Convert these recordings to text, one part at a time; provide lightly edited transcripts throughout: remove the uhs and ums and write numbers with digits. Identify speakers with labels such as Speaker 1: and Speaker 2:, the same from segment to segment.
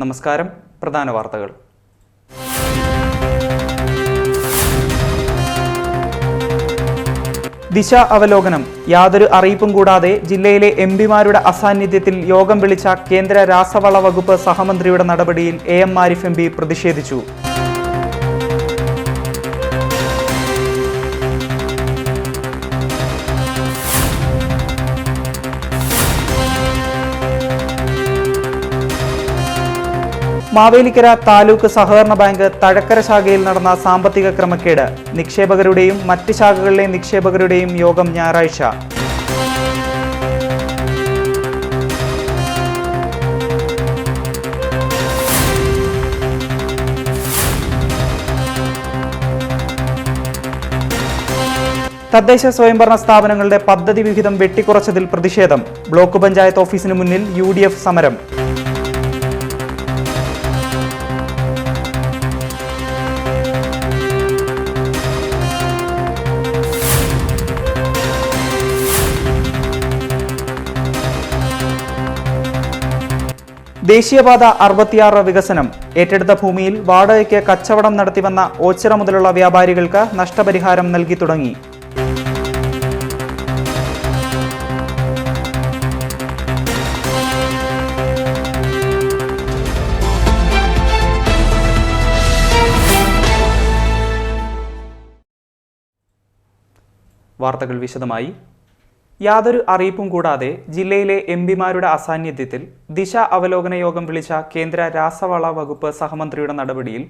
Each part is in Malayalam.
Speaker 1: നമസ്കാരം. പ്രധാന വാർത്തകൾ. ദിശ അവലോകനം. യാതൊരു അറിയിപ്പും കൂടാതെ ജില്ലയിലെ എംപിമാരുടെ അസാന്നിധ്യത്തിൽ യോഗം വിളിച്ച കേന്ദ്ര രാസവള വകുപ്പ് സഹമന്ത്രിയുടെ നടപടിയിൽ AM ആരിഫ് MP പ്രതിഷേധിച്ചു. മാവേലിക്കര താലൂക്ക് സഹകരണ ബാങ്ക് തഴക്കര ശാഖയിൽ നടന്ന സാമ്പത്തിക ക്രമക്കേട്. നിക്ഷേപകരുടെയും മറ്റ് ശാഖകളിലെ നിക്ഷേപകരുടെയും യോഗം ഞായറാഴ്ച. തദ്ദേശ സ്വയംഭരണ സ്ഥാപനങ്ങളുടെ പദ്ധതി വിഹിതം വെട്ടിക്കുറച്ചതിൽ പ്രതിഷേധം. ബ്ലോക്ക് പഞ്ചായത്ത് ഓഫീസിന് മുന്നിൽ UDF സമരം. ദേശീയപാത 66 വികസനം. ഏറ്റെടുത്ത ഭൂമിയിൽ വാടകയ്ക്ക് കച്ചവടം നടത്തിവന്ന ഓച്ചിറ മുതലുള്ള വ്യാപാരികൾക്ക് നഷ്ടപരിഹാരം നൽകി തുടങ്ങി. വാർത്തകൾ വിശദമായി. യാതൊരു അറിയിപ്പും കൂടാതെ ജില്ലയിലെ MPമാരുടെ അസാന്നിധ്യത്തിൽ ദിശ അവലോകന യോഗം വിളിച്ച കേന്ദ്ര രാസവള വകുപ്പ് സഹമന്ത്രിയുടെ നടപടിയിൽ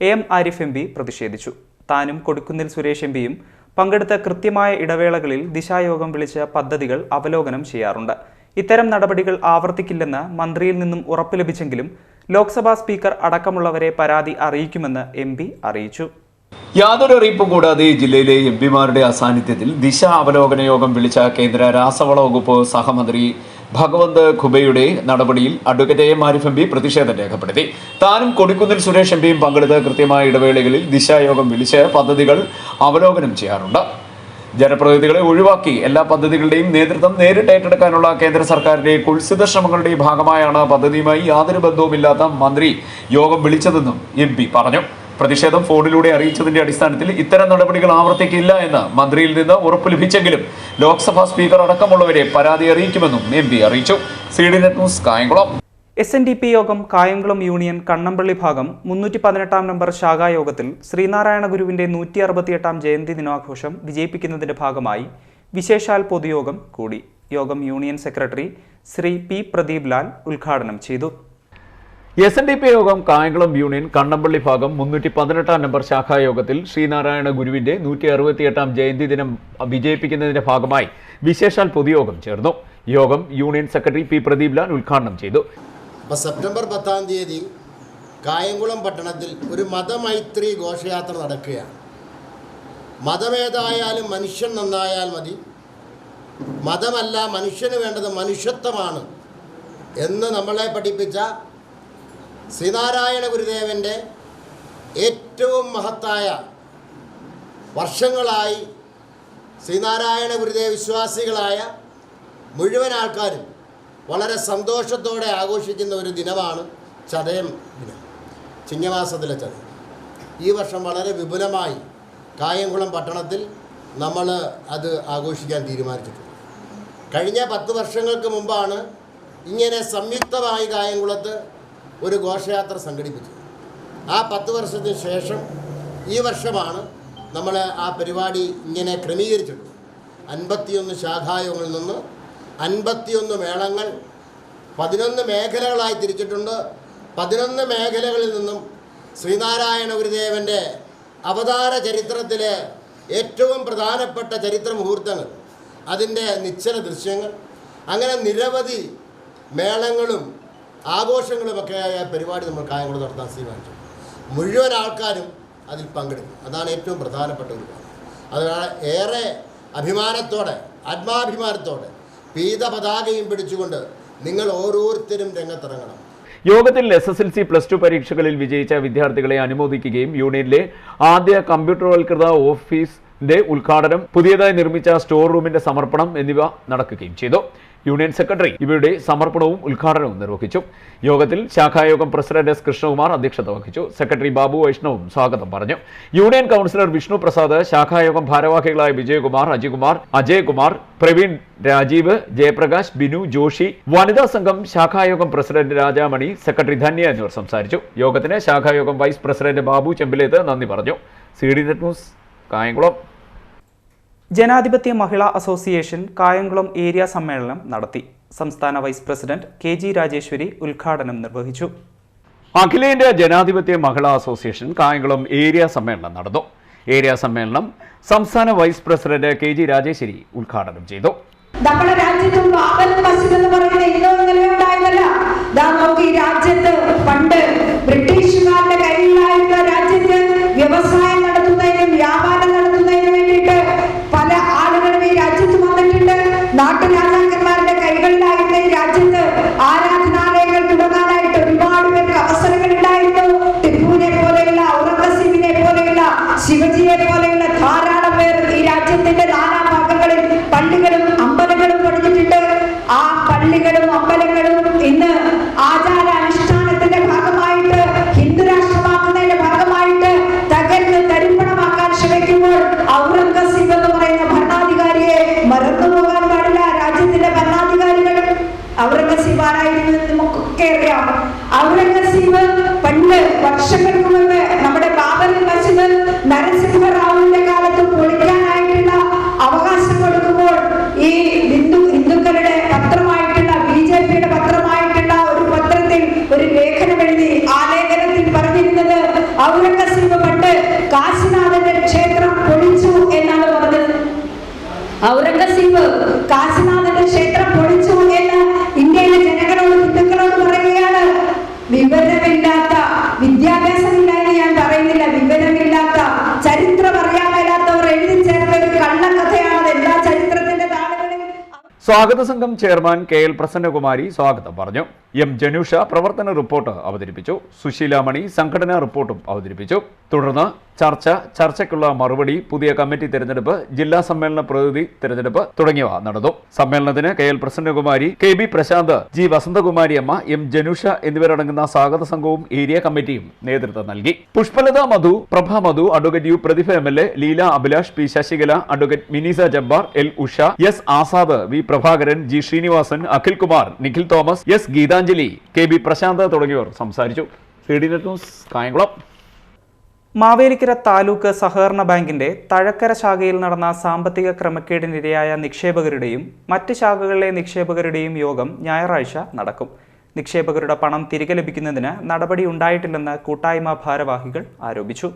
Speaker 1: AM ആരിഫ് MP പ്രതിഷേധിച്ചു. താനും കൊടിക്കുന്നിൽ സുരേഷ് MPയും പങ്കെടുത്ത കൃത്യമായ ഇടവേളകളിൽ ദിശായോഗം വിളിച്ച് പദ്ധതികൾ അവലോകനം ചെയ്യാറുണ്ട്. ഇത്തരം നടപടികൾ ആവർത്തിക്കില്ലെന്ന് മന്ത്രിയിൽ നിന്നും ഉറപ്പ് ലഭിച്ചെങ്കിലും ലോക്സഭാ സ്പീക്കർ അടക്കമുള്ളവരെ പരാതി അറിയിക്കുമെന്ന് MP അറിയിച്ചു.
Speaker 2: യാതൊരു അറിയിപ്പും കൂടാതെ ജില്ലയിലെ MPമാരുടെ അസാന്നിധ്യത്തിൽ ദിശ അവലോകന യോഗം വിളിച്ച കേന്ദ്ര രാസവള വകുപ്പ് സഹമന്ത്രി ഭഗവന്ത് ഖുബയുടെ നടപടിയിൽ അഡ്വക്കേറ്റ് AM ആരിഫ് MP പ്രതിഷേധം രേഖപ്പെടുത്തി. താനും കൊടിക്കുന്നിൽ സുരേഷ് MPയും പങ്കെടുത്ത കൃത്യമായ ഇടവേളകളിൽ ദിശായോഗം വിളിച്ച് പദ്ധതികൾ അവലോകനം ചെയ്യാറുണ്ട്. ജനപ്രതിനിധികളെ ഒഴിവാക്കി എല്ലാ പദ്ധതികളുടെയും നേതൃത്വം നേരിട്ട് ഏറ്റെടുക്കാനുള്ള കേന്ദ്ര സർക്കാരിന്റെ കുൽസിത ശ്രമങ്ങളുടെ ഭാഗമായാണ് പദ്ധതിയുമായി യാതൊരു ബന്ധവുമില്ലാത്ത മന്ത്രി യോഗം വിളിച്ചതെന്നും MP പറഞ്ഞു. പ്രതിഷേധം ഫോണിലൂടെ അറിയിച്ചതിന്റെ അടിസ്ഥാനത്തിൽ ഇത്തരം നടപടികൾ ആവർത്തിക്കില്ല എന്ന് മന്ത്രിയിൽ നിന്ന് ഉറപ്പ് ലഭിച്ചെങ്കിലും ലോക്സഭാ സ്പീക്കർ അടക്കമുള്ളവരെ പരാതി അറിയിക്കുമെന്നും MP അറിയിച്ചു. CDNet news, Kayamkulam.
Speaker 1: SNDP യോഗം കായംകുളം യൂണിയൻ കണ്ണമ്പള്ളി ഭാഗം 318 നമ്പർ ശാഖായോഗത്തിൽ ശ്രീനാരായണ ഗുരുവിന്റെ 168 ജയന്തി ദിനാഘോഷം വിജയിപ്പിക്കുന്നതിന്റെ ഭാഗമായി വിശേഷാൽ പൊതുയോഗം കൂടി. യോഗം union secretary Shri P Pradeep Lal ഉദ്ഘാടനം ചെയ്തു.
Speaker 2: SNDP യോഗം കായംകുളം യൂണിയൻ കണ്ണമ്പള്ളി ഭാഗം 318 നമ്പർ ശാഖായോഗത്തിൽ ശ്രീനാരായണ ഗുരുവിന്റെ 168 ജയന്തി ദിനം വിജയിപ്പിക്കുന്നതിന്റെ ഭാഗമായി വിശേഷാൽ പൊതുയോഗം ചേർന്നു. യോഗം union secretary P Pradeep Lal ഉദ്ഘാടനം ചെയ്തു.
Speaker 3: സെപ്റ്റംബർ 10 കായംകുളം പട്ടണത്തിൽ ഒരു മതമൈത്രി ഘോഷയാത്ര നടക്കുകയാണ്. മതമേതായാലും മനുഷ്യൻ നന്നായാൽ മതി, മതമല്ല മനുഷ്യന് വേണ്ടത് മനുഷ്യത്വമാണ് എന്ന് നമ്മളെ പഠിപ്പിച്ച ശ്രീനാരായണ ഗുരുദേവൻ്റെ ഏറ്റവും മഹത്തായ വർഷങ്ങളായി ശ്രീനാരായണ ഗുരുദേവ വിശ്വാസികളായ മുഴുവൻ ആൾക്കാരും വളരെ സന്തോഷത്തോടെ ആഘോഷിക്കുന്ന ഒരു ദിനമാണ് ചതയം ദിനം, ചിങ്ങമാസത്തിലെ ചതയം. ഈ വർഷം വളരെ വിപുലമായി കായംകുളം പട്ടണത്തിൽ നമ്മൾ അത് ആഘോഷിക്കാൻ തീരുമാനിച്ചിട്ടുണ്ട്. കഴിഞ്ഞ 10 വർഷങ്ങൾക്ക് മുമ്പാണ് ഇങ്ങനെ സംയുക്തമായി കായംകുളത്ത് ഒരു ഘോഷയാത്ര സംഘടിപ്പിച്ചത്. ആ 10 വർഷത്തിന് ശേഷം ഈ വർഷമാണ് നമ്മൾ ആ പരിപാടി ഇങ്ങനെ ക്രമീകരിച്ചിട്ടുള്ളത്. 51 ശാഖായോഗങ്ങളിൽ നിന്ന് 51 മേളങ്ങൾ 11 മേഖലകളായി തിരിച്ചിട്ടുണ്ട്. 11 മേഖലകളിൽ നിന്നും ശ്രീനാരായണ ഗുരുദേവൻ്റെ അവതാര ചരിത്രത്തിലെ ഏറ്റവും പ്രധാനപ്പെട്ട ചരിത്ര മുഹൂർത്തങ്ങൾ, അതിൻ്റെ നിശ്ചല ദൃശ്യങ്ങൾ, അങ്ങനെ നിരവധി മേളങ്ങളും ആഘോഷങ്ങളുമൊക്കെയായ പരിപാടി നമ്മൾ കായംകുളം നടത്താൻ തീരുമാനിച്ചു. മുഴുവൻ ആൾക്കാരും അതിൽ പങ്കെടുക്കും. അതാണ് ഏറ്റവും പ്രധാനപ്പെട്ട ഒരു കാര്യം. അതിനാൽ ഏറെ അഭിമാനത്തോടെ, ആത്മാഭിമാനത്തോടെ പീത പതാകയും പിടിച്ചുകൊണ്ട് നിങ്ങൾ ഓരോരുത്തരും രംഗത്തിറങ്ങണം.
Speaker 2: യോഗത്തിൽ SSLC +2 പരീക്ഷകളിൽ വിജയിച്ച വിദ്യാർത്ഥികളെ അനുമോദിക്കുകയും യൂണിയനിലെ ആദ്യ കമ്പ്യൂട്ടർവൽകൃത ഓഫീസ് ഉദ്ഘാടനം, പുതിയതായി നിർമ്മിച്ച സ്റ്റോർ റൂമിന്റെ സമർപ്പണം എന്നിവ നടക്കുകയും ചെയ്തു. യൂണിയൻ സെക്രട്ടറി ഇവയുടെ സമർപ്പണവും ഉദ്ഘാടനവും നിർവഹിച്ചു. യോഗത്തിൽ ശാഖായോഗം പ്രസിഡന്റ് എസ് കൃഷ്ണകുമാർ അധ്യക്ഷത വഹിച്ചു. സെക്രട്ടറി ബാബു വൈഷ്ണവും സ്വാഗതം പറഞ്ഞു. യൂണിയൻ കൌൺസിലർ വിഷ്ണു പ്രസാദ്, ശാഖായോഗം ഭാരവാഹികളായ വിജയകുമാർ, അജികുമാർ, അജയകുമാർ, പ്രവീൺ, രാജീവ്, ജയപ്രകാശ്, ബിനു, ജോഷി, വനിതാ സംഘം ശാഖായോഗം പ്രസിഡന്റ് രാജാമണി, സെക്രട്ടറി ധന്യ എന്നിവർ സംസാരിച്ചു. യോഗത്തിന് ശാഖായോഗം വൈസ് പ്രസിഡന്റ് ബാബു ചെമ്പിലേത്ത് നന്ദി പറഞ്ഞു. CD net news, Kayamkulam.
Speaker 1: ജനാധിപത്യ മഹിളാ അസോസിയേഷൻ കായംകുളം ഏരിയ സമ്മേളനം നടത്തി. സംസ്ഥാന വൈസ് പ്രസിഡന്റ് KG രാജേശ്വരി ഉദ്ഘാടനം നിർവഹിച്ചു.
Speaker 2: അഖിലേന്ത്യാ ജനാധിപത്യ മഹിളാ അസോസിയേഷൻ കായംകുളം ഏരിയ സമ്മേളനം നടന്നു. ഏരിയ സമ്മേളനം സംസ്ഥാന വൈസ് പ്രസിഡന്റ് KG രാജേശ്വരി ഉദ്ഘാടനം ചെയ്തു.
Speaker 4: നമ്മുടെ രാജ്യത്തും എന്ന് പറയുന്ന ഇന്നോ ഇന്നലെ ഉണ്ടായതല്ല. ഈ രാജ്യത്ത് പണ്ട് ബ്രിട്ടീഷുകാരുടെ കയ്യിലായിരുന്ന രാജ്യത്ത് വ്യവസായം നടത്തുന്നതിനും വ്യാപാരം നടത്തുന്നതിനും വേണ്ടിയിട്ട് പല ആളുകളും ഈ രാജ്യത്ത് വന്നിട്ടുണ്ട്. നാട്ടുരാജാക്കന്മാരുടെ കൈകളിലായിരുന്ന ഈ രാജ്യത്ത് ആരാധനാലയങ്ങൾ തുടങ്ങാനായിട്ട് ഒരുപാട് പേർക്ക് അവസരങ്ങൾ ഉണ്ടായിരുന്നു. ടിപ്പുവിനെ പോലെയുള്ള, ഔറംഗസീബിനെ പോലെയുള്ള, ശിവജിയെ പോലെയുള്ള ധാരാളം പേർ ഈ രാജ്യത്തിന്റെ നാനാഭാഗങ്ങളിൽ പള്ളികളും അമ്പലങ്ങളും പണിതിട്ടുണ്ട്. ആ പള്ളികളും അമ്പലങ്ങളും ഇന്ന് ആചാരാനുഷ്ഠാനത്തിന്റെ ഭാഗമായിട്ട്, ഹിന്ദു രാഷ്ട്രമാക്കുന്നതിന്റെ ഭാഗമായിട്ട് തകർന്ന് തരിപ്പണമാക്കാൻ ശ്രമിക്കുമ്പോൾ ഔറംഗസീബ് എന്ന് പറയുന്ന ഭരണാധികാരിയെ മറന്നുപോകാൻ പാടില്ല. രാജ്യത്തിന്റെ ഭരണാധികാരികൾ ഔറംഗസീബ് ആരായിരുന്നു നമുക്കൊക്കെ അറിയാം. ഔറംഗസീബ് പണ്ട് വർഷങ്ങൾക്ക് മുമ്പ് നമ്മുടെ ബാബറി മസ്ജിദ് നരസിംഹറാവുവിന്റെ കാലത്ത് പൊളിക്കാനായിട്ടുള്ള അവകാശം കൊടുക്കുമ്പോൾ ഈ ഹിന്ദുക്കളുടെ പത്രമായിട്ടുള്ള BJPയുടെ പത്രമായിട്ടുള്ള ഒരു പത്രത്തിൽ ഒരു ലേഖനം എഴുതി. ആ ലേഖനത്തിൽ പറഞ്ഞിരുന്നത് ഔറംഗസീബ് പണ്ട് കാശിനാഥന്റെ ക്ഷേത്രം പൊളിച്ചു എന്നാണ് പറഞ്ഞത്. ഔറംഗസീബ് കാശിനാഥന്റെ ക്ഷേത്രം പൊളിച്ചു എന്ന് ഇന്ത്യയിലെ ജനങ്ങളോട്, ഹിന്ദുക്കളോട് പറയുകയാണ്. വിവരമില്ലാത്ത, വിദ്യാഭ്യാസമില്ല എന്ന് ഞാൻ പറയുന്നില്ല, വിവരമില്ലാത്ത, ചരിത്രം അറിയാൻ മേലാത്തവർ എഴുതി ചേർത്ത ഒരു കള്ളക്കഥയാണ് എല്ലാ ചരിത്രത്തിന്റെ താളുകളിൽ.
Speaker 2: സ്വാഗത സംഘം ചെയർമാൻ KL പ്രസന്നകുമാരി സ്വാഗതം പറഞ്ഞു. M ജനുഷ പ്രവർത്തന റിപ്പോർട്ട് അവതരിപ്പിച്ചു. സുശീലാമണി സംഘടനാ റിപ്പോർട്ടും അവതരിപ്പിച്ചു. തുടർന്ന് ചർച്ചയ്ക്കുള്ള മറുപടി, പുതിയ കമ്മിറ്റി തെരഞ്ഞെടുപ്പ്, ജില്ലാ സമ്മേളന പ്രതിനിധി തെരഞ്ഞെടുപ്പ് തുടങ്ങിയവ നടന്നു. സമ്മേളനത്തിന് KL Prasannakumari, KB Prashant, G Vasanthakumari അമ്മ, M ജനുഷ എന്നിവരടങ്ങുന്ന സ്വാഗത സംഘവും ഏരിയ കമ്മിറ്റിയും നേതൃത്വം നൽകി. Pushpalatha Madhu, Prabha Madhu, advocate U Prathibha MLA, Leela Abhilash, P Sasikala, advocate Minisa Jabbar, L Usha, S Azad, V Prabhakaran, G Srinivasan, Akhil Kumar, Nikhil Thomas, S Geethanjali, KB Prashanth തുടങ്ങിയവർ സംസാരിച്ചു. CD net news, Kayamkulam.
Speaker 1: Mavelikkara taluk സഹകരണ ബാങ്കിന്റെ തഴക്കര ശാഖയിൽ നടന്ന സാമ്പത്തിക ക്രമക്കേടിനിരയായ നിക്ഷേപകരുടെയും മറ്റ് ശാഖകളിലെ നിക്ഷേപകരുടെയും യോഗം ഞായറാഴ്ച നടക്കും. നിക്ഷേപകരുടെ പണം തിരികെ ലഭിക്കുന്നതിന് നടപടി ഉണ്ടായിട്ടില്ലെന്ന് കൂട്ടായ്മ ഭാരവാഹികൾ ആരോപിച്ചു.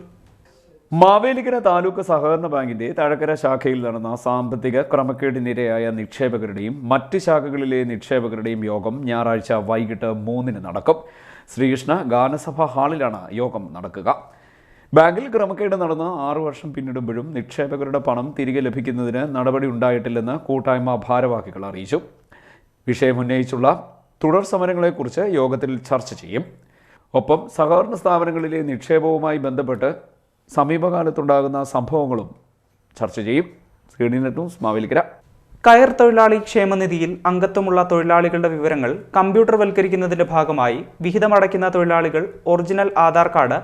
Speaker 2: മാവേലിക്കര താലൂക്ക് സഹകരണ ബാങ്കിന്റെ തഴക്കര ശാഖയിൽ നടന്ന സാമ്പത്തിക ക്രമക്കേടിനിരയായ നിക്ഷേപകരുടെയും മറ്റ് ശാഖകളിലെ നിക്ഷേപകരുടെയും യോഗം ഞായറാഴ്ച വൈകിട്ട് 3-ന് നടക്കും. ശ്രീകൃഷ്ണ ഗാനസഭ ഹാളിലാണ് യോഗം നടക്കുക. ബാങ്കിൽ ക്രമക്കേട് നടന്ന് 6 വർഷം പിന്നിടുമ്പോഴും നിക്ഷേപകരുടെ പണം തിരികെ ലഭിക്കുന്നതിന് നടപടി ഉണ്ടായിട്ടില്ലെന്ന് കൂട്ടായ്മ ഭാരവാഹികൾ അറിയിച്ചു. വിഷയമുന്നയിച്ചുള്ള തുടർ സമരങ്ങളെക്കുറിച്ച് യോഗത്തിൽ ചർച്ച ചെയ്യും. ഒപ്പം സഹകരണ സ്ഥാപനങ്ങളിലെ നിക്ഷേപവുമായി ബന്ധപ്പെട്ട് സമീപകാലത്തുണ്ടാകുന്ന സംഭവങ്ങളും ചർച്ച ചെയ്യും. CD net news, Mavelikkara.
Speaker 1: കയർ തൊഴിലാളി ക്ഷേമനിധിയിൽ അംഗത്വമുള്ള തൊഴിലാളികളുടെ വിവരങ്ങൾ കമ്പ്യൂട്ടർവൽക്കരിക്കുന്നതിന്റെ ഭാഗമായി വിഹിതമടയ്ക്കുന്ന തൊഴിലാളികൾ original Aadhaar card,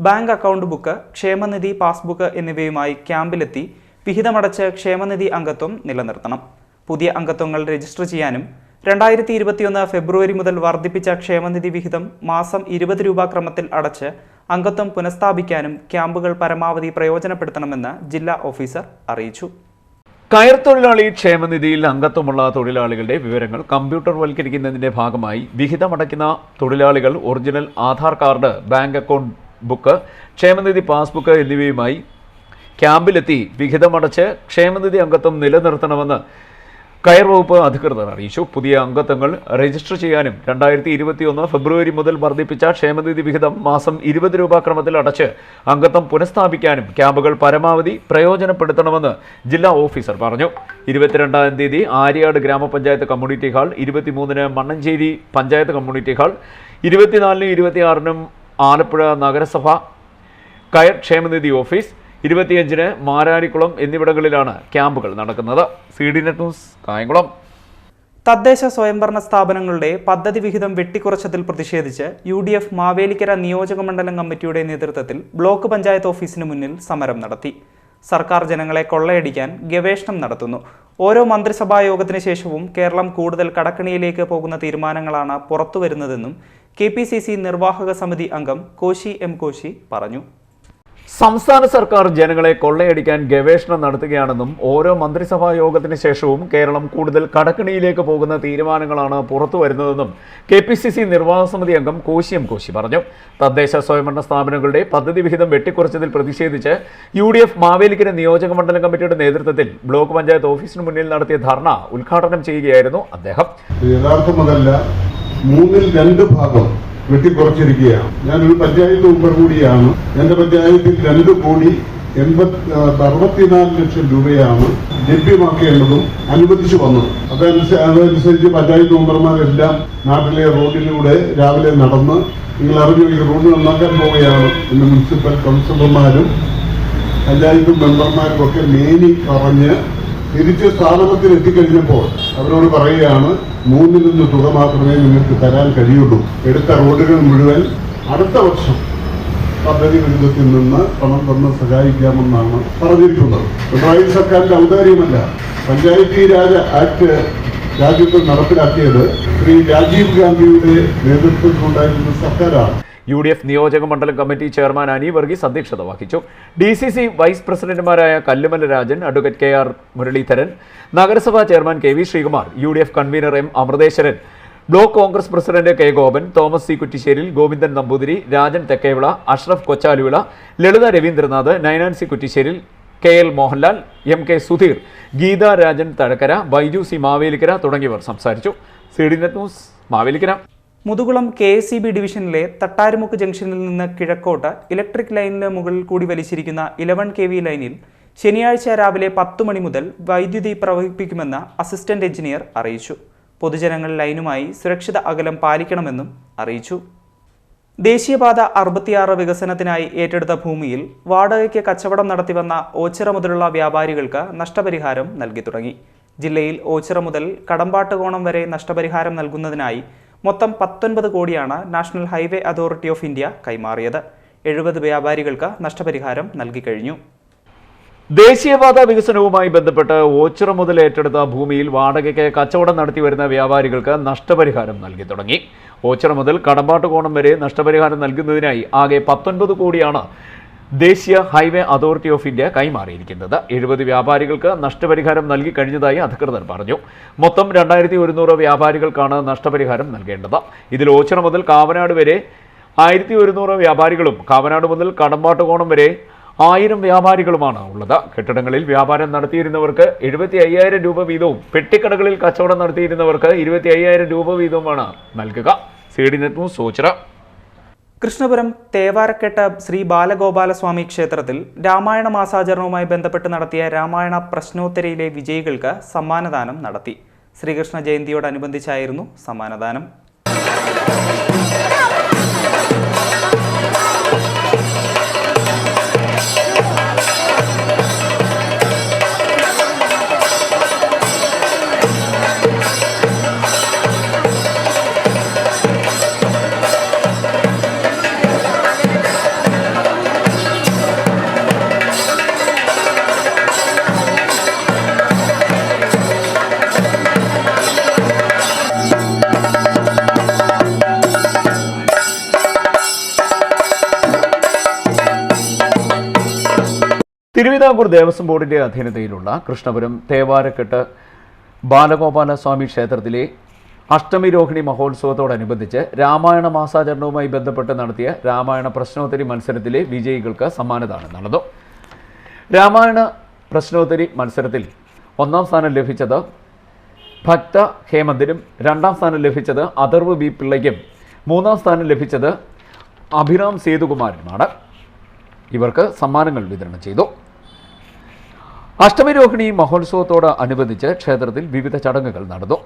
Speaker 1: bank account book, ക്ഷേമനിധി പാസ്ബുക്ക് എന്നിവയുമായി ക്യാമ്പിലെത്തി വിഹിതമടച്ച് ക്ഷേമനിധി അംഗത്വം നിലനിർത്തണം. പുതിയ അംഗത്വങ്ങൾ രജിസ്റ്റർ ചെയ്യാനും 2021 ഫെബ്രുവരി മുതൽ വർദ്ധിപ്പിച്ച ക്ഷേമനിധി വിഹിതം മാസം 20 രൂപ ക്രമത്തിൽ അടച്ച് അംഗത്വം പുനഃസ്ഥാപിക്കാനും ക്യാമ്പുകൾ പരമാവധി പ്രയോജനപ്പെടുത്തണമെന്ന് ജില്ലാ ഓഫീസർ അറിയിച്ചു.
Speaker 2: കയർ തൊഴിലാളി ക്ഷേമനിധിയിൽ അംഗത്വമുള്ള തൊഴിലാളികളുടെ വിവരങ്ങൾ കമ്പ്യൂട്ടർവൽക്കരിക്കുന്നതിന്റെ ഭാഗമായി വിഹിതമടയ്ക്കുന്ന തൊഴിലാളികൾ original Aadhaar card, bank account book, ക്ഷേമനിധി പാസ്ബുക്ക് എന്നിവയുമായി ക്യാമ്പിലെത്തി വിഹിതമടച്ച് ക്ഷേമനിധി അംഗത്വം നിലനിർത്തണമെന്ന് കയർ വകുപ്പ് അധികൃതർ അറിയിച്ചു. പുതിയ അംഗത്വങ്ങൾ രജിസ്റ്റർ ചെയ്യാനും 2021 ഫെബ്രുവരി മുതൽ വർദ്ധിപ്പിച്ച ക്ഷേമനിധി വിഹിതം മാസം 20 രൂപ ക്രമത്തിൽ അടച്ച് അംഗത്വം പുനഃസ്ഥാപിക്കാനും ക്യാമ്പുകൾ പരമാവധി പ്രയോജനപ്പെടുത്തണമെന്ന് ജില്ലാ ഓഫീസർ പറഞ്ഞു. 22-ാം തീയതി ആര്യാട് ഗ്രാമപഞ്ചായത്ത് കമ്മ്യൂണിറ്റി ഹാൾ, 23-ന് മണ്ണഞ്ചേരി പഞ്ചായത്ത് കമ്മ്യൂണിറ്റി ഹാൾ, 24-നും 26-നും ആലപ്പുഴ നഗരസഭ കയർ ക്ഷേമനിധി ഓഫീസ്, 25-ന് മാരാരിക്കുളം എന്നിവിടങ്ങളിലാണ് ക്യാമ്പുകൾ നടക്കുന്നത്. CD net news, Kayamkulam.
Speaker 1: തദ്ദേശ സ്വയംഭരണ സ്ഥാപനങ്ങളുടെ പദ്ധതി വിഹിതം വെട്ടിക്കുറച്ചതിൽ പ്രതിഷേധിച്ച് UDF മാവേലിക്കര നിയോജക മണ്ഡലം കമ്മിറ്റിയുടെ നേതൃത്വത്തിൽ ബ്ലോക്ക് പഞ്ചായത്ത് ഓഫീസിന് മുന്നിൽ സമരം നടത്തി. സർക്കാർ ജനങ്ങളെ കൊള്ളയടിക്കാൻ ഗവേഷണം നടത്തുന്നു. ഓരോ മന്ത്രിസഭാ യോഗത്തിന് ശേഷവും കേരളം കൂടുതൽ കടക്കണിയിലേക്ക് പോകുന്ന തീരുമാനങ്ങളാണ് പുറത്തുവരുന്നതെന്നും KPCC നിർവാഹക സമിതി അംഗം കോശി M. കോശി പറഞ്ഞു.
Speaker 2: സംസ്ഥാന സർക്കാർ ജനങ്ങളെ കൊള്ളയടിക്കാൻ ഗവേഷണം നടത്തുകയാണെന്നും ഓരോ മന്ത്രിസഭാ യോഗത്തിന് ശേഷവും കേരളം കൂടുതൽ കടക്കണിയിലേക്ക് പോകുന്ന തീരുമാനങ്ങളാണ് പുറത്തുവരുന്നതെന്നും KPCC നിർവാഹക സമിതി അംഗം കോശി M. കോശി പറഞ്ഞു. തദ്ദേശ സ്വയംഭരണ സ്ഥാപനങ്ങളുടെ പദ്ധതി വിഹിതം വെട്ടിക്കുറച്ചതിൽ പ്രതിഷേധിച്ച് UDF മാവേലിക്കര നിയോജക മണ്ഡലം കമ്മിറ്റിയുടെ നേതൃത്വത്തിൽ ബ്ലോക്ക് പഞ്ചായത്ത് ഓഫീസിന് മുന്നിൽ നടത്തിയ ധർണ ഉദ്ഘാടനം ചെയ്യുകയായിരുന്നു അദ്ദേഹം.
Speaker 5: യഥാർത്ഥമതല്ല, 2/3 ഭാഗം വെട്ടിക്കുറച്ചിരിക്കുകയാണ്. ഞാനൊരു പഞ്ചായത്ത് മെമ്പർ കൂടിയാണ്. എന്റെ പഞ്ചായത്തിൽ 2,64 ലക്ഷം രൂപയാണ് ലഭ്യമാക്കേണ്ടതും അനുവദിച്ചു വന്നത്. അതനുസരിച്ച് പഞ്ചായത്ത് മെമ്പർമാരെല്ലാം നാട്ടിലെ റോഡിലൂടെ രാവിലെ നടന്ന്, നിങ്ങൾ അറിഞ്ഞു ഈ റോഡ് നന്നാക്കാൻ പോവുകയാണ് എന്ന് മുനിസിപ്പൽ കൗൺസിലർമാരും പഞ്ചായത്ത് മെമ്പർമാരും ഒക്കെ മേനി പറഞ്ഞ് തിരിച്ച് സ്ഥാപനത്തിൽ എത്തിക്കഴിഞ്ഞപ്പോൾ അവരോട് പറയുകയാണ്, 3 തുക മാത്രമേ നിങ്ങൾക്ക് തരാൻ കഴിയുള്ളൂ. എടുത്ത റോഡുകൾ മുഴുവൻ അടുത്ത വർഷം പദ്ധതി വിഹിതത്തിൽ നിന്ന് പണം തന്ന് സഹായിക്കാമെന്നാണ് പറഞ്ഞിരിക്കുന്നത്. പിണറായി സർക്കാരിന്റെ ഔദാര്യമല്ല. പഞ്ചായത്തി രാജ് ആക്ട് രാജ്യത്ത് നടപ്പിലാക്കിയത് ശ്രീ രാജീവ് ഗാന്ധിയുടെ നേതൃത്വത്തിലുണ്ടായിരുന്ന സർക്കാരാണ്.
Speaker 2: UDF നിയോജക മണ്ഡലം കമ്മിറ്റി ചെയർമാൻ അനി വർഗീസ് അധ്യക്ഷത വഹിച്ചു. DCC വൈസ് പ്രസിഡന്റുമാരായ കല്ലുമല രാജൻ, അഡ്വക്കേറ്റ് KR മുരളീധരൻ, നഗരസഭാ chairman KV Sreekumar, UDF convener M. Amritheswaran, block Congress president K. Gopan, Thomas C. Kuttisseril, Govindan Namboothiri, Rajan Thekkevila, Ashraf Kochaluvila, Lalitha Raveendranath, Nainancy Kuttisseril, KL Mohanlal, MK Sudheer, Geetha Rajan Thazhakkara, Baiju C. Mavelikkara തുടങ്ങിയവർ സംസാരിച്ചു. CD net news, Mavelikkara.
Speaker 1: Muthukulam KSEB ഡിവിഷനിലെ തട്ടാരുമുക്ക് ജംഗ്ഷനിൽ നിന്ന് കിഴക്കോട്ട് ഇലക്ട്രിക് ലൈനിന് മുകളിൽ കൂടി വലിച്ചിരിക്കുന്ന 11 kV ലൈനിൽ ശനിയാഴ്ച രാവിലെ 10 മണി മുതൽ വൈദ്യുതി പ്രവഹിപ്പിക്കുമെന്ന് അസിസ്റ്റന്റ് എഞ്ചിനീയർ അറിയിച്ചു. പൊതുജനങ്ങൾ ലൈനുമായി സുരക്ഷിത അകലം പാലിക്കണമെന്നും അറിയിച്ചു. ദേശീയപാത 66 വികസനത്തിനായി ഏറ്റെടുത്ത ഭൂമിയിൽ വാടകയ്ക്ക് കച്ചവടം നടത്തിവന്ന ഓച്ചിറ മുതലുള്ള വ്യാപാരികൾക്ക് നഷ്ടപരിഹാരം നൽകി തുടങ്ങി. ജില്ലയിൽ ഓച്ചിറ മുതൽ കടമ്പാട്ടുകോണം വരെ നഷ്ടപരിഹാരം നൽകുന്നതിനായി മൊത്തം 19 കോടിയാണ് national highway authority of India കൈമാറിയത്. 70 വ്യാപാരികൾക്ക് നഷ്ടപരിഹാരം നൽകി കഴിഞ്ഞു.
Speaker 2: ദേശീയപാത വികസനവുമായി ബന്ധപ്പെട്ട് ഓച്ചിറ മുതൽ ഏറ്റെടുത്ത ഭൂമിയിൽ വാടകയ്ക്ക് കച്ചവടം നടത്തിവരുന്ന വ്യാപാരികൾക്ക് നഷ്ടപരിഹാരം നൽകി തുടങ്ങി. ഓച്ചിറ മുതൽ കടമ്പാട്ടുകോണം വരെ നഷ്ടപരിഹാരം നൽകുന്നതിനായി ആകെ 19 കോടിയാണ് ദേശീയ ഹൈവേ അതോറിറ്റി ഓഫ് ഇന്ത്യ കൈമാറിയിരിക്കുന്നത്. 70 വ്യാപാരികൾക്ക് നഷ്ടപരിഹാരം നൽകി കഴിഞ്ഞതായി അധികൃതർ പറഞ്ഞു. മൊത്തം 2100 വ്യാപാരികൾക്കാണ് നഷ്ടപരിഹാരം നൽകേണ്ടത്. ഇതിൽ ഓച്ചിറ മുതൽ കാവനാട് വരെ 1100 വ്യാപാരികളും കാവനാട് മുതൽ കടമ്പാട്ടുകോണം വരെ 1000 വ്യാപാരികളുമാണ് ഉള്ളത്. കെട്ടിടങ്ങളിൽ വ്യാപാരം നടത്തിയിരുന്നവർക്ക് 75,000 രൂപ വീതവും പെട്ടിക്കടകളിൽ കച്ചവടം നടത്തിയിരുന്നവർക്ക് 25,000 രൂപ വീതവുമാണ് നൽകുക. CD net news, Ochira.
Speaker 1: Krishnapuram Thevarakkettu Sree Balagopalaswamy ക്ഷേത്രത്തിൽ രാമായണ മാസാചരണവുമായി ബന്ധപ്പെട്ട് നടത്തിയ രാമായണ പ്രശ്നോത്തരിയിലെ വിജയികൾക്ക് സമ്മാനദാനം നടത്തി. ശ്രീകൃഷ്ണ ജയന്തിയോടനുബന്ധിച്ചായിരുന്നു സമ്മാനദാനം.
Speaker 2: തിരുവിതാംകൂർ ദേവസ്വം ബോർഡിന്റെ അധീനതയിലുള്ള കൃഷ്ണപുരം തേവാരക്കെട്ട് ബാലഗോപാല സ്വാമി ക്ഷേത്രത്തിലെ അഷ്ടമിരോഹിണി മഹോത്സവത്തോടനുബന്ധിച്ച് രാമായണ മാസാചരണവുമായി ബന്ധപ്പെട്ട് നടത്തിയ രാമായണ പ്രശ്നോത്തരി മത്സരത്തിലെ വിജയികൾക്ക് സമ്മാനദാനം നടന്നു. രാമായണ പ്രശ്നോത്തരി മത്സരത്തിൽ 1ാം സ്ഥാനം ലഭിച്ചത് ഭക്ത ഹേമന്തിനും 2ാം സ്ഥാനം ലഭിച്ചത് അഥർവ് ബി പിള്ളയ്ക്കും 3ാം സ്ഥാനം ലഭിച്ചത് അഭിരാം സേതുകുമാരനുമാണ്. ഇവർക്ക് സമ്മാനങ്ങൾ വിതരണം ചെയ്തു. അഷ്ടമിരോഹിണി മഹോത്സവത്തോട് അനുബന്ധിച്ച് ക്ഷേത്രത്തിൽ വിവിധ ചടങ്ങുകൾ നടന്നു.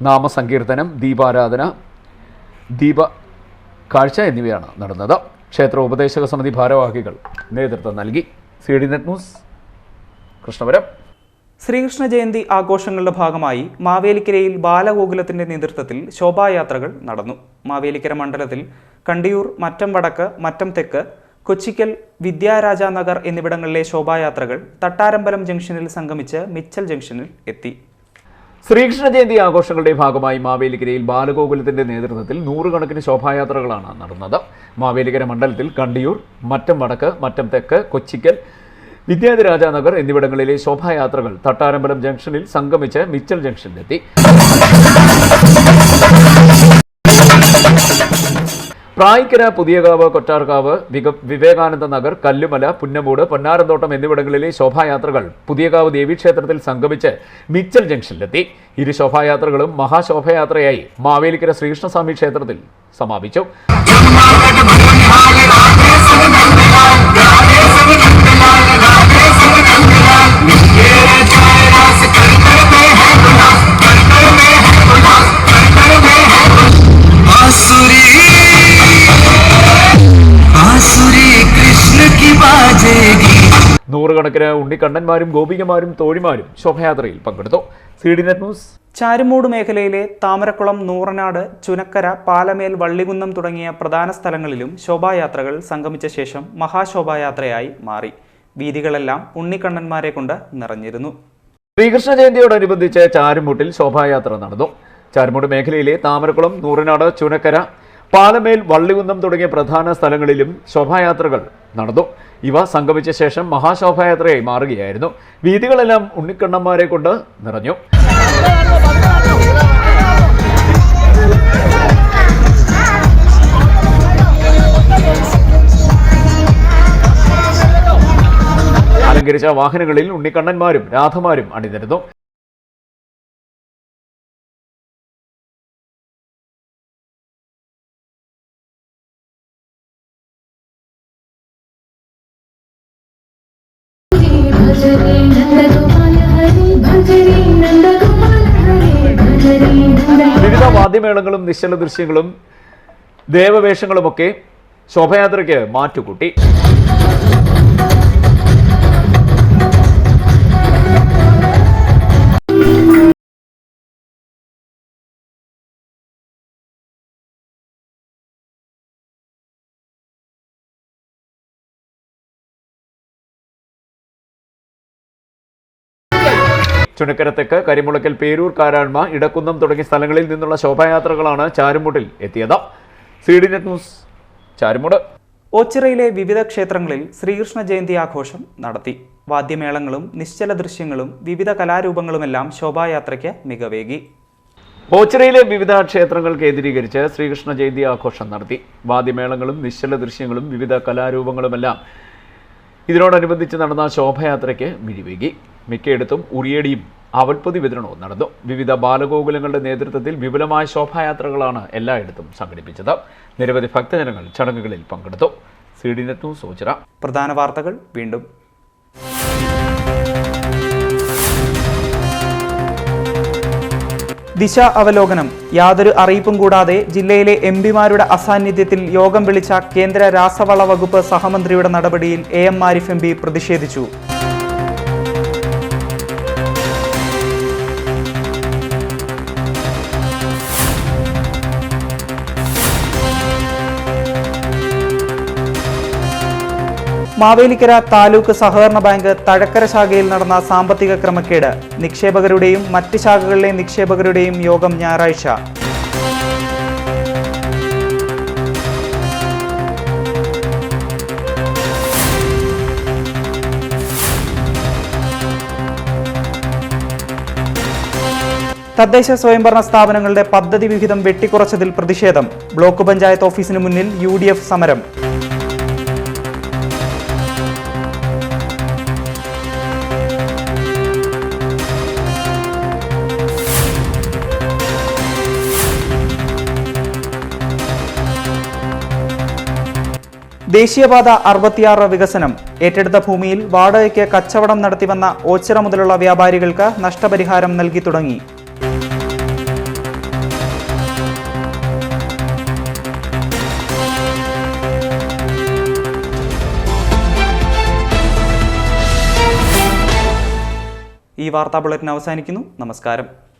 Speaker 2: നാമസങ്കീർത്തനം, ദീപാരാധന, ദീപ കാഴ്ച എന്നിവയാണ് നടന്നത്. ക്ഷേത്ര ഉപദേശക സമിതി ഭാരവാഹികൾ നേതൃത്വം നൽകി. CD net news, Krishnapuram.
Speaker 1: Sreekrishna Jayanthi ആഘോഷങ്ങളുടെ ഭാഗമായി മാവേലിക്കരയിൽ ബാലഗോകുലത്തിന്റെ നേതൃത്വത്തിൽ ശോഭായാത്രകൾ നടന്നു. മാവേലിക്കര മണ്ഡലത്തിൽ കണ്ടിയൂർ, മറ്റം വടക്ക്, മറ്റം തെക്ക്, കൊച്ചിക്കൽ, വിദ്യാരാജനഗർ എന്നിവിടങ്ങളിലെ ശോഭായാത്രകൾ തട്ടാരമ്പലം ജംഗ്ഷനിൽ സംഗമിച്ച് മിച്ചൽ ജംഗ്ഷനിൽ എത്തി.
Speaker 2: ശ്രീകൃഷ്ണ ജയന്തി ആഘോഷങ്ങളുടെ ഭാഗമായി മാവേലിക്കരയിൽ ബാലഗോകുലത്തിന്റെ നേതൃത്വത്തിൽ 100 കണക്കിന് ശോഭായാത്രകളാണ് നടന്നത്. മാവേലിക്കര മണ്ഡലത്തിൽ കണ്ടിയൂർ, മറ്റം വടക്ക്, മറ്റം തെക്ക്, കൊച്ചിക്കൽ, വിദ്യാരാജനഗർ എന്നിവിടങ്ങളിലെ ശോഭായാത്രകൾ തട്ടാരമ്പലം ജംഗ്ഷനിൽ സംഗമിച്ച് മിച്ചൽ ജംഗ്ഷനിലെത്തി. പ്രായിക്കര, പുതിയകാവ്, കൊറ്റാർക്കാവ്, വിവേകാനന്ദ നഗർ, കല്ലുമല, പുന്നമൂട്, പൊന്നാരന്തോട്ടം എന്നിവിടങ്ങളിലെ ശോഭായാത്രകൾ പുതിയകാവ് ദേവീക്ഷേത്രത്തിൽ സംഗമിച്ച് മിച്ചൽ ജംഗ്ഷനിലെത്തി. ഇരു ശോഭായാത്രകളും മഹാശോഭയാത്രയായി മാവേലിക്കര ശ്രീകൃഷ്ണസ്വാമി ക്ഷേത്രത്തിൽ സമാപിച്ചു. നൂറുകണക്കിന് ഉണ്ണിക്കണ്ണന്മാരും ഗോപികമാരും തോഴിമാരും ശോഭയാത്രയിൽ പങ്കെടുത്തു. CD net news.
Speaker 1: ചാരുമൂട് മേഖലയിലെ താമരക്കുളം, നൂറനാട്, ചുനക്കര, പാലമേൽ, വള്ളികുന്നം തുടങ്ങിയ പ്രധാന സ്ഥലങ്ങളിലും ശോഭായാത്രകൾ സംഗമിച്ച ശേഷം മഹാശോഭായാത്രയായി മാറി. വീഥികളെല്ലാം ഉണ്ണിക്കണ്ണന്മാരെ കൊണ്ട് നിറഞ്ഞിരുന്നു.
Speaker 2: ശ്രീകൃഷ്ണ ജയന്തിയോടനുബന്ധിച്ച് ചാരുമൂട്ടിൽ ശോഭായാത്ര നടന്നു. ചാരുമൂട് മേഖലയിലെ താമരക്കുളം, നൂറനാട്, ചുനക്കര, പാലമേൽ, വള്ളികുന്നം തുടങ്ങിയ പ്രധാന സ്ഥലങ്ങളിലും ശോഭായാത്രകൾ നടന്നു. ഇവ സംഗമിച്ച ശേഷം മഹാശോഭായാത്രയായി മാറുകയായിരുന്നു. വീഥികളെല്ലാം ഉണ്ണിക്കണ്ണന്മാരെ കൊണ്ട് നിറഞ്ഞു. അലങ്കരിച്ച വാഹനങ്ങളിൽ ഉണ്ണിക്കണ്ണന്മാരും രാധമാരും അണിനിരന്നു. വിവിധ വാദ്യമേളങ്ങളും നിശ്ചല ദൃശ്യങ്ങളും ദേവവേഷങ്ങളുമൊക്കെ ശോഭയാത്രയ്ക്ക് മാറ്റുകൂട്ടി. ചുനക്കരത്തേക്ക്, കരിമുളയ്ക്കൽ, പേരൂർ, കാരാഴ്മ, ഇടക്കുന്നം തുടങ്ങിയ സ്ഥലങ്ങളിൽ നിന്നുള്ള ശോഭായാത്രകളാണ് ചാരുമൂട്ടിൽ എത്തിയത്. CD net news, Charummoodu.
Speaker 1: ഓച്ചിറയിലെ വിവിധ ക്ഷേത്രങ്ങളിൽ ശ്രീകൃഷ്ണ ജയന്തി ആഘോഷം നടത്തി. വാദ്യമേളങ്ങളും നിശ്ചല ദൃശ്യങ്ങളും വിവിധ കലാരൂപങ്ങളുമെല്ലാം ശോഭായാത്രയ്ക്ക് മികവേകി.
Speaker 2: ഓച്ചിറയിലെ വിവിധ ക്ഷേത്രങ്ങൾ കേന്ദ്രീകരിച്ച് ശ്രീകൃഷ്ണ ജയന്തി ആഘോഷം നടത്തി. വാദ്യമേളങ്ങളും നിശ്ചല ദൃശ്യങ്ങളും വിവിധ കലാരൂപങ്ങളുമെല്ലാം ഇതിനോടനുബന്ധിച്ച് നടന്ന ശോഭയാത്രയ്ക്ക് മിഴിവേകി. മിക്കയിടത്തും ഉറിയടിയും അവൽപ്പൊതി വിതരണവും നടന്നു. വിവിധ ബാലഗോകുലങ്ങളുടെ നേതൃത്വത്തിൽ വിപുലമായ ശോഭായാത്രകളാണ് എല്ലായിടത്തും സംഘടിപ്പിച്ചത്. നിരവധി ഭക്തജനങ്ങൾ ചടങ്ങുകളിൽ പങ്കെടുത്തു. CD net news, Ochira.
Speaker 1: പ്രധാന വാർത്തകൾ വീണ്ടും. ദിശ അവലോകനം. യാതൊരു അറിയിപ്പും കൂടാതെ ജില്ലയിലെ MP-മാരുടെ അസാന്നിധ്യത്തിൽ യോഗം വിളിച്ച കേന്ദ്ര രാസവള വകുപ്പ് സഹമന്ത്രിയുടെ നടപടിയിൽ AM ആരിഫ് MP പ്രതിഷേധിച്ചു. മാവേലിക്കര താലൂക്ക് സഹകരണ ബാങ്ക് തഴക്കര ശാഖയിൽ നടന്ന സാമ്പത്തിക ക്രമക്കേട്. നിക്ഷേപകരുടെയും മറ്റ് ശാഖകളിലെ നിക്ഷേപകരുടെയും യോഗം ഞായറാഴ്ച. തദ്ദേശ സ്വയംഭരണ സ്ഥാപനങ്ങളുടെ പദ്ധതി വിഹിതം വെട്ടിക്കുറച്ചതിൽ പ്രതിഷേധം. ബ്ലോക്ക് പഞ്ചായത്ത് ഓഫീസിന് മുന്നിൽ UDF സമരം. ദേശീയപാത 66 വികസനം. ഏറ്റെടുത്ത ഭൂമിയിൽ വാടകയ്ക്ക് കച്ചവടം നടത്തിവന്ന ഓച്ചിറ മുതലുള്ള വ്യാപാരികൾക്ക് നഷ്ടപരിഹാരം നൽകി തുടങ്ങി. ഈ വാർത്താ ബുള്ളറ്റിൻ അവസാനിക്കുന്നു. നമസ്കാരം.